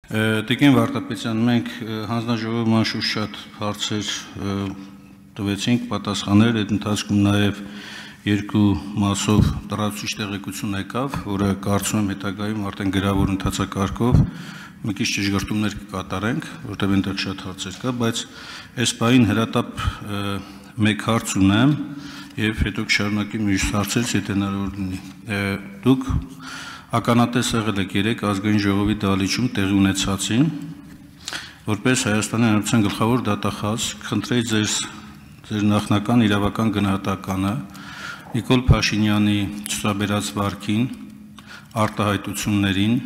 Տիկին Վարդապետյան, մենք հանձնաժողովում անշուշտ շատ հարցեր տվեցինք, պատասխաներ, այդ ընթացքում նաև երկու մասով տարածիչ տեղեկություն եկավ, որը կարծում եմ հետագայում արդեն գրավոր ընթացակարգով մի քիչ ճշգրտումներ կկատարենք, որտեղ այնտեղ շատ հարցեր կա, բայց այս պահին հրատապ մեկ հարց ունեմ եւ հետո կշարունակեմ մյուս հարցերից, եթե հնարավոր լինի։ Դուք ականատես եղել եք 3 ազգային ժողովի դահլիճում տեղի ունեցածին, որպես Հայաստանի Հանրապետության գլխավոր դատախազ, խնդրեի ձեր նախնական իրավական գնահատականը Նիկոլ Փաշինյանի ցուցաբերած վարքին, արտահայտություններին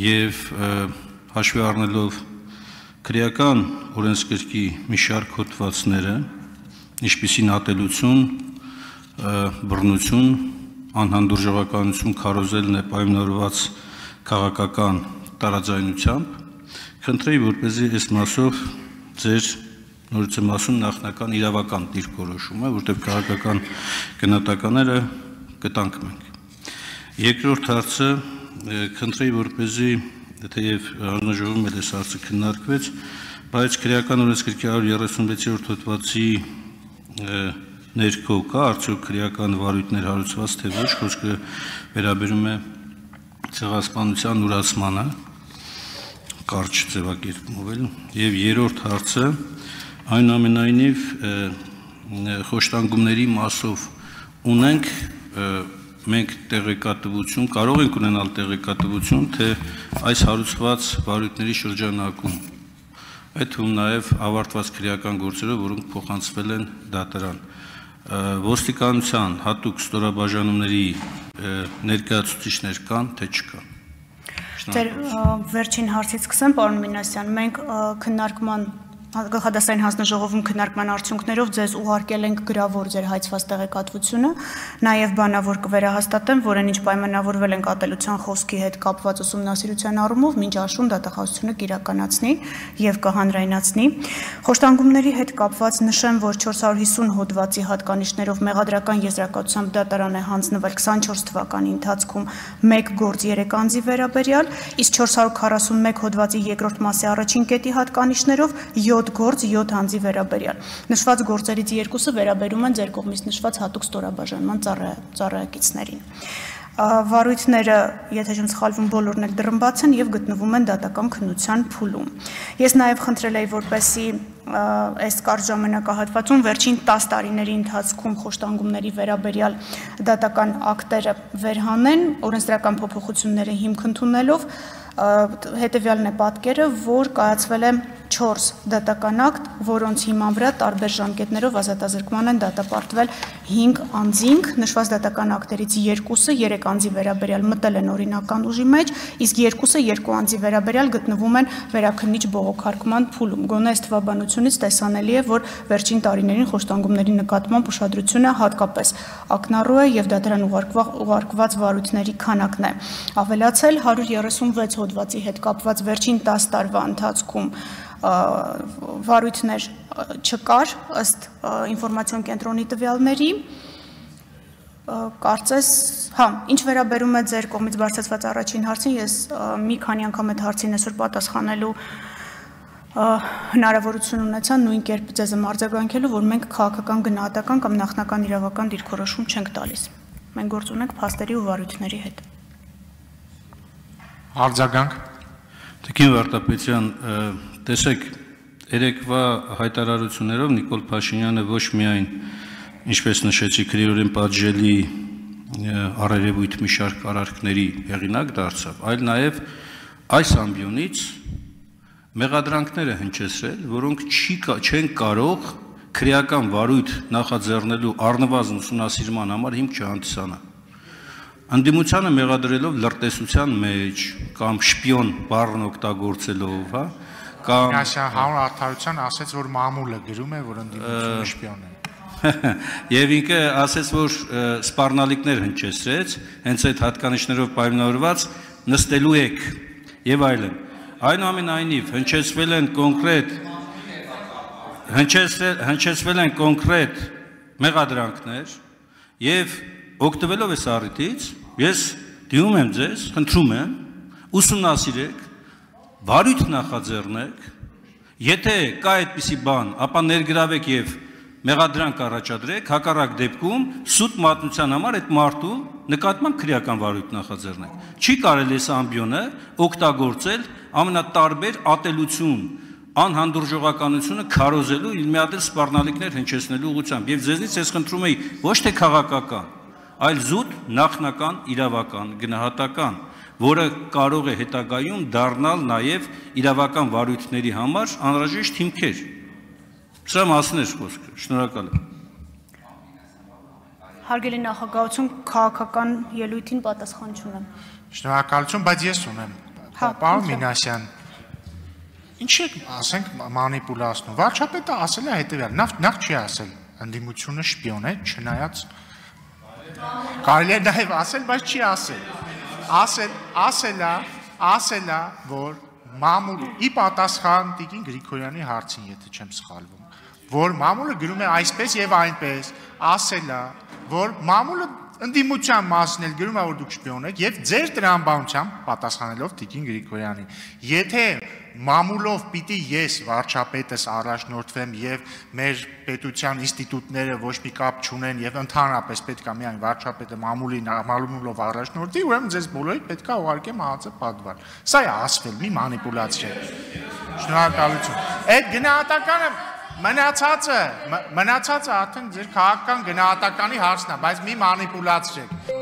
եւ հաշվի առնելով քրեական օրենսգրքի մի շարք հոդվածները, ինչպիսին ատելություն, բռնություն, անհանդուրժողականություն քարոզելն է պայմանավորված քաղաքական տարաձայնությամբ, խնդրեի, որպեսզի այս մասով ձեր նորից եմ ասում նախնական իրավական դիրքորոշումը, որտեղ քաղաքական գնահատականները կտանք մենք։ Երկրորդ հարցը խնդրեի, որպեսզի թեև հանձնաժողովում էլ այս հարցը քննարկվեց, բայց քրեական օրենսգրքի 136-րդ հոդվածի ներքո կա արդյոք քրեական վարույթներ հարուցված թե ոչ, խոսքը վերաբերում է ցեղասպանության ուրացմանը, կարճ ձևակերպումով էլ, եւ երրորդ հարցը այնուամենայնիվ խոշտանգումների մասով ունենք մենք տեղեկատվություն, կարող ենք ունենալ տեղեկատվություն, թե այս հարուցված վարույթների շրջանակում այդ թվում նաև ավարտված քրեական գործերով, որոնք փոխանցվել են դատարան, ոստիկանության հատուկ ստորաբաժանումների ներկայացուցիչներ կան, թե չկան։ Ձեր վերջին հարցից սկսեմ, պարոն Մինասյան, մենք քննարկման Գլխադասային հանձնաժողովում քննարկման արդյունքներով ձեզ ուղարկել ենք գրավոր ձեր հայցված տեղեկատվությունը, նաև բանավոր կվերահաստատեմ, որն ինչ պայմանավորվել ենք ատելության խոսքի հետ կապված ուսումնասիրության առումով, մինչ աշուն դատախազությունը կիրականացնի եւ կհանրայնացնի։ Խոշտանգումների հետ կապված նշեմ, որ 450 հոդվածի հատկանիշներով մեղադրական եզրակացությամբ դատարան է հանձնվել 24 թվականի ընթացքում 1 գործ 3 անձի վերաբերյալ, իսկ 441 հոդվածի երկրորդ մասի առաջին կետի հատկանիշներով 7 գործ 7 անձի վերաբերյալ։ Նշված գործերից երկուսը վերաբերում են ձեր կողմից նշված հատուկ ստորաբաժանման ծառայակիցներին։ Վարույթները, եթե չեմ սխալվում, բոլորն էլ դռնբաց են եւ գտնվում են դատական քննության փուլում։ Ես նաեւ խնդրել էի, որպեսզի այս կարճ ժամանակահատվածում վերջին 10 տարիների ընթացքում խոշտանգումների վերաբերյալ դատական ակտերը վերհանեն, օրենսդրական փոփոխությունների հիմք ընդունելով հետևյալն է պատկերը, որ կայացվել է 4 դատական ակտ, որոնց հիման վրա տարբեր ժամկետներով ազատազրկման են դատապարտվել 5 անձինք, նշված դատական ակտերից երկուսը 3 անձի վերաբերյալ մտել են օրինական ուժի մեջ, իսկ երկուսը 2 անձի վերաբերյալ գտնվում են վերաքննիչ բողոքարկման փուլում։ Գոնե այս թվաբանությունից տեսանելի է, որ վերջին տարիներին խոշտանգումների նկատմամբ ուշադրությունը հատկապես ակնառու է եւ դատարան ուղարկված վարույթների քանակն է ավելացել 136 հոդվածի հետ կապված վերջին 10 տարվա ընթացքում վարույթներ չկար ըստ ինֆորմացիոն կենտրոնի տվյալների, կարծես, ինչ վերաբերում է ձեր կողմից բարձրացված առաջին հարցին, ես մի քանի անգամ այդ հարցին այսօր պատասխանելու հնարավորություն ունեցա նույն կերպ ձեզ արձագանքելու, որ մենք քաղաքական գնահատական կամ նախնական իրավական դիրքորոշում չենք տալիս։ Մենք գործ ունենք փաստերի ու վարույթների հետ։ Արձագանք։ Տիկին Վարդապետյան, տեսեք, երեկվա հայտարարություններով Նիկոլ Փաշինյանը ոչ միայն, ինչպես նշեցի, քրեորեն պատժելի առերևույթ մի շարք արարքների հեղինակ դարձավ, այլ նաև այս ամբիոնից մեղադրանքներ է հնչեցրել, որոնք չեն կարող քրեական վարույթ նախաձեռնելու առնվազն ուսումնասիրման համար հիմք չհանդիսանա։ Անդիմությանը մեղադրելով լրտեսության մեջ կամ շպիոն բառն օգտագործելով, կամ հանրային արդարության ասեց, որ մամուլը գրում է, որ անդիմությունը շպիոն է։ Եվ ինքը ասեց, որ սպառնալիքներ հնչեցրեց, հենց այդ հատկանիշներով պայմանավորված նստելու եք եւ այլն։ Այնուամենայնիվ հնչեցվել են կոնկրետ մեղադրանքներ եւ օգտվելով այս առիթից ես դիմում եմ ձեզ, խնդրում եմ ուսումնասիրեք վարույթ նախաձեռնեք, եթե կա այդպիսի բան, ապա ներգրավեք եւ մեղադրանք առաջադրեք, հակառակ դեպքում սուտ մատնության համար այդ մարդու նկատմամբ քրեական վարույթ նախաձեռնեք։ Չի կարելի այս ամբիոնը օգտագործել ամենատարբեր ատելություն, անհանդուրժողականությունը քարոզելու իր մի հատ սպառնալիքներ հնչեցնելու ուղղությամբ։ Եվ ձեզնից ես խնդրում եի ոչ թե քաղաքական, այլ զուտ նախնական իրավական, գնահատական, որը կարող է հետագայում դառնալ նաև իրավական վարույթների համար անհրաժեշտ հիմքեր։ Սա մասն է խոսքը, շնորհակալ եմ։ Հարգելի նախագահություն, քաղաքական ելույթին պատասխան չունեմ։ Շնորհակալություն, բայց ես ունեմ։ Պարոն Մինասյան, ինչ եք ասենք մանիպուլացնում։ Վարչապետը ասել է հետևյալ, նախ չի ասել, ընդդիմությունը շպիոն է, չնայած կարելի է նաև ասել, բայց չի ասել։ Ասել է, որ մամուլը ի պատասխան Տիկին Գրիգորյանի հարցին, եթե չեմ սխալվում, որ մամուլը գրում է այսպես եւ այնպես, ասել է, որ մամուլը ընդդիմության մասն էլ գրում է, որ դուք շպիոն եք եւ ձեր տրամաբանությամբ պատասխանելով Տիկին Գրիգորյանի, եթե մամուլով պիտի ես վարչապետս առաջնորդվեմ եւ մեր պետության ինստիտուտները ոչ մի կապ չունեն եւ ընդհանրապես պետք է միայն վարչապետը մամուլով առաջնորդի, ուրեմն ձեզ բոլորիդ պետք է ուղարկեմ ԱԱԾ պատվար։ Սա է ասվել, մի մանիպուլացիա։ Շնորհակալություն։ Այդ գնահատականը մնացածը արդեն ձեր քաղաքական գնահատականի հարցն է, բայց մի մանիպուլացրեք։